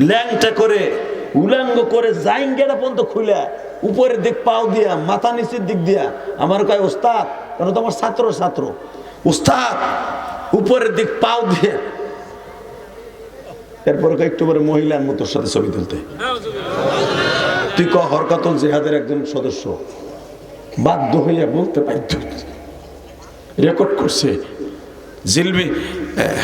ল্যাংটা করে উলাঙ্গ করে জাইঙ্গেরা পর্যন্ত খুলে উপরের দিক পাও দিয়া মাথা নিচের দিক দিয়া আমার কয় ওস্তাদ, কারণ তোমার ছাত্র উস্তাদ উপরের দিক পাও দিয়ে, এরপরে একটু পরে মহিলার মতো সাথে ছবি তুলতে। তুই হরকাতুল জিহাদের একজন সদস্য, বাধ্য হইয়া বলতে বাধ্য, রেকর্ড করছে জিলবি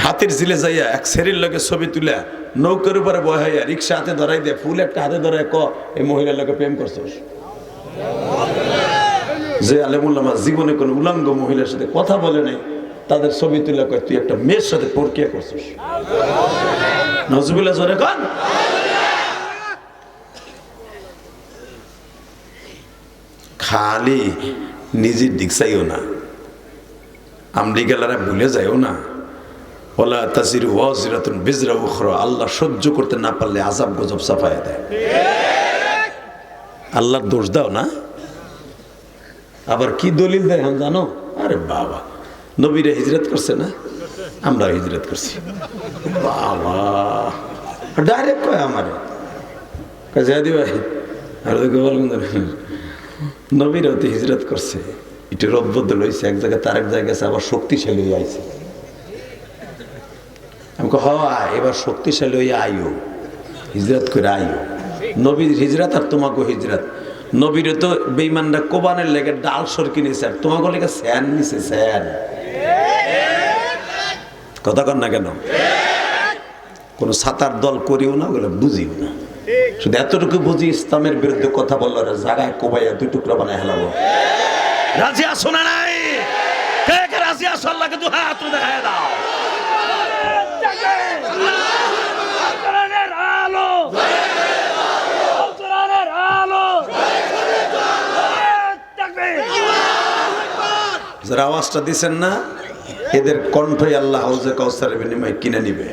হাতির জিলে যাইয়া এক সেরির লগে ছবি তুলে নৌকার উপরে বহাইয়া রিক্সা হাতে ধরাই দেয়, ফুল একটা হাতে ধরায় এই মহিলার লগে প্রেম করছিস। যে আলেমুল্লামা জীবনে কোন উলঙ্গ মহিলার সাথে কথা বলে নাই, তাদের ছবি তুলে কয় তুই একটা মেয়ের সাথে পরকিয়া করছিস। নজরুল্লাহ জোরে কন। খালি নিজের দিক চাইও না, আমলিগালারা ভুলে যাইও না। ওলা তাজিরু ওয়াজিরাতুন বিজরা উখরা, আল্লাহ সহ্য করতে না পারলে আযাব গজব চাপায়া দেয়। আল্লাহর দোষ দাও না। আবার কি দলিল দেয় জানো? আরে বাবা, নবীরা হিজরত করছে না, আমরা হিজরত করছি। বাবা ডাইরেক্ট কয় আমারে কাজাদি ভাই, আর নবীরা তো হিজরত করছে, একটু রদবদল হয়েছে, এক জায়গায় তার এক জায়গায় আবার শক্তিশালী হয়ে আইছে। আমি এবার শক্তিশালী হয়ে আইও, হিজরত করে আইও। নবীর হিজরত আর তোমাকে হিজরত। নবীরে তো বেঈমানরা কোবানের লেগে ডাল সরকি নিয়েছে, আর তোমাকে লেগে স্যান নিছে। স্যান কথা কর না কেন? কোন সাতার দল করিও না, ওগুলো বুঝিও না। শুধু এতটুকু বুঝি, ইসলামের বিরুদ্ধে কথা বললো জায়গায় কোবাইয়া দুই টুকরা বানায় হেলাবো। রাজি আসো না নাই? কে কে রাজি আসো? আল্লাহকে দু হাত দেখায় দাও। যারা আওয়াজটা দিচ্ছেন না, এদের কণ্ঠই আল্লাহ হাউজে কাউসারের বিনিময়ে কিনে নিবে।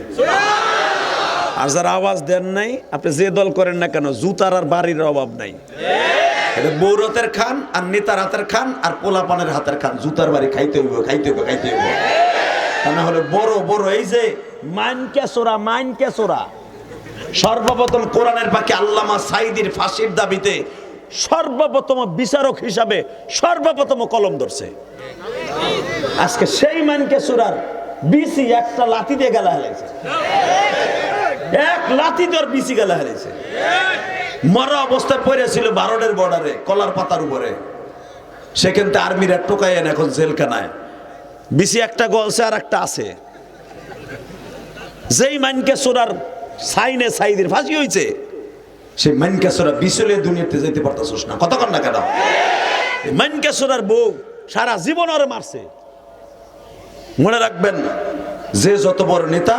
আর যারা আওয়াজ দেন নাই, আপনি যে দল করেন না কেন, জুতার আর বাড়ির অভাব নাই। এটা বৌরতের খান আর নেতার হাতের খান আর পোলাপানের হাতের খান, জুতার বাড়ি খাইতে হইব, খাইতে হইব, খাইতে হইব। তা না হলে বড় বড় এই যে মাইনকে চোরা সর্বপ্রথম কোরআনের পাখি আল্লামা সাঈদীর ফাঁসির দাবিতে সর্বপ্রথম বিচারক হিসাবে সর্বপ্রথম কলম ধরছে। আজকে সেই মাইনকে চোরার বিসি একটা লাথি দিয়ে গেলা হেলাইছে, এক লাথি তোর বিসি গেলা হেলাইছে। মরা অবস্থায় পড়েছিল ভারতের বর্ডারে কলার পাতার উপরে, সেখান থেকে আর্মিরা টোকাইয়েন এখন জেলখানায়। বিসি একটা গলছে আর একটা আছে। যেই মাইনকে চোরার সাইনে সাইদের ফাঁসি হয়েছে, সেই মাইনকে চোরা বিচলে দুনিয়াতে যেতে পারতেছিস না। কতক্ষণ না কেন? মাইনকে চোরার বউ সারা জীবন ওরে মারছে। মনে রাখবেন, যে যত বড় নেতা,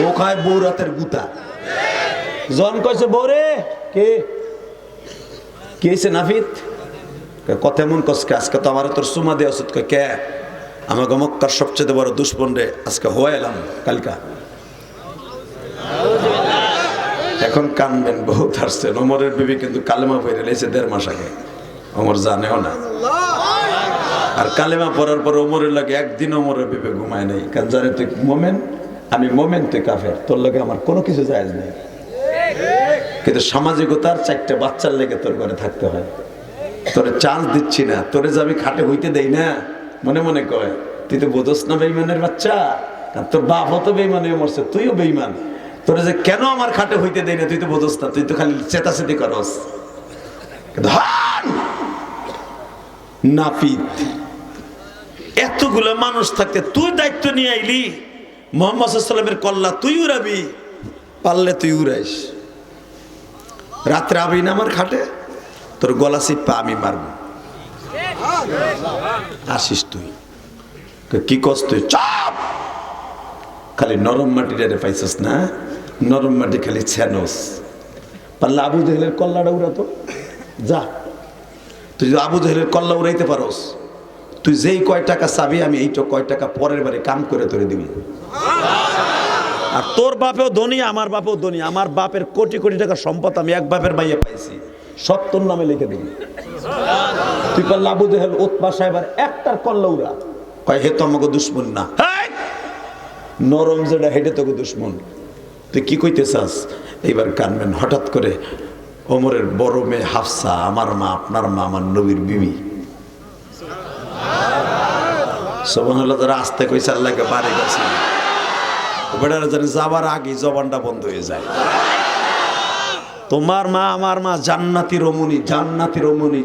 ও খায় বউ রাতের গুতা। জন কইছে বউরে কে কেছে নাফিত কথা এমন কসকে, আজকে তো আমার তোর সুমা দেওয়া উচিত। কে? আমাকে মক্কার সবচেয়ে বড় দুশ্মন রে আজকে হওয়া এলাম কালকা। এখন কানবেন, বহুত আসছেন। ওমরের বিবি কিন্তু কালেমা পড়ে লেছে 1.5 মাস আগে, ওমর জানেও না। আর কালেমা পড়ার পর ওমরের লাগে একদিন ওমরের বিবে ঘুমায় নাই। কারণ জানে তুই মোমেন, আমি মোমেন, তুই কাফের, তোর লাগে আমার কোনো কিছু জায়েজ নেই। কিন্তু সামাজিকতার 4টা বাচ্চার লেগে তোর ঘরে থাকতে হয়। তোরে চান্স দিচ্ছি না, তোরে যে আমি খাটে হইতে দেই না, মনে মনে কয় তুই তো বোঝস না বেঈমানের বাচ্চা, তোর বাপও তো বেঈমান হয়ে মরছে, তুইও বেঈমান। তোরে যে কেন আমার খাটে হইতে দেই না তুই তো বোঝস না, তুই তো খালি চেতাচেতি করস। নাপিত এতগুলো মানুষ থাকতে তুই দায়িত্ব নিয়ে আইলি, মুহাম্মদ সাল্লাল্লাহু আলাইহি ওয়াসাল্লামের কল্লা তুই উড়াবি, পারলে তুই উড়াইস। রাত্রে আবি না আমার খাটে, তোর গলা চিপা আমি মারব। আসিস তুই, কি কস তুই? চাপ! খালি নরম মাটিটারে পাইছস না, নরম মাটি খালি ছেনস। পারলে আবু জেহেলের কল্লাটা উড়াতো। যা, তুই যদি আবু জেহেলের কল্লা উড়াইতে পারস, তুই যেই কয় টাকা চাবি আমি এই তো কয় টাকা পরের বারে কাম করে তোরে দিবি। আর তোর বাপেও ধনী, আমার বাপেও ধনী। আমার বাপের কোটি কোটি টাকা সম্পদ আমি এক বাপের মাইয়া পাইছি, সব তোর নামে লিখে দিবি। তুই পারলে আবু জেহেল, উতবা সাহেবের একটার কল্লা উড়া, কয় হে তো আমাকে দুশ্মন না, নরম যেটা হেঁটে তোকে দুশ্মন। তুই কি কইতে চাস? এইবার কানবেন। হঠাৎ করে ওমরের বড় মেয়ে হাফসা, আমার মা, আপনার মা, আমার নবীর বিবি, সুবহানাল্লাহ, যারা আসতে কইছে আল্লাহকে বাড়ি গেছে, বেটারা জানি যাবার আগে জবানটা বন্ধ হয়ে যায়। তোমার মা আমার মা জান্নাতি রমণী, জান্নাতি রমণী।